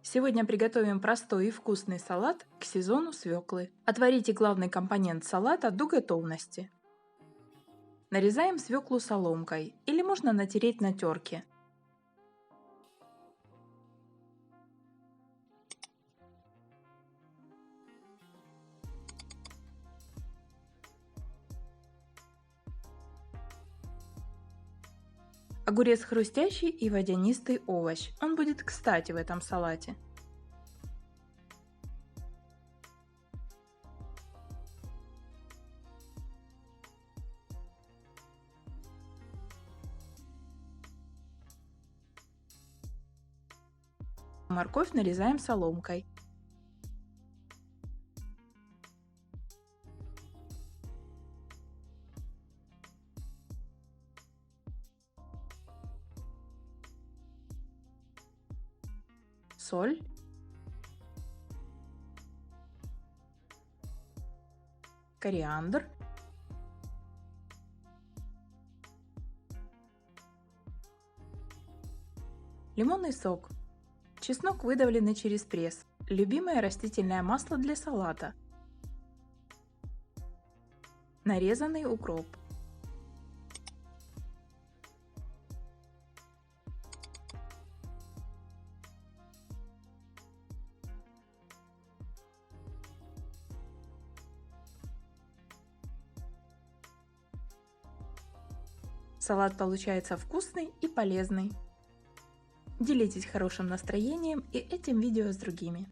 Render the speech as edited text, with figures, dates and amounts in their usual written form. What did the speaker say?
Сегодня приготовим простой и вкусный салат к сезону свеклы. Отварите главный компонент салата до готовности. Нарезаем свеклу соломкой или можно натереть на терке. Огурец хрустящий и водянистый овощ. Он будет кстати в этом салате. Морковь нарезаем соломкой. Соль. Кориандр. Лимонный сок. Чеснок, выдавленный через пресс. Любимое растительное масло для салата. Нарезанный укроп. Салат получается вкусный и полезный. Делитесь хорошим настроением и этим видео с другими.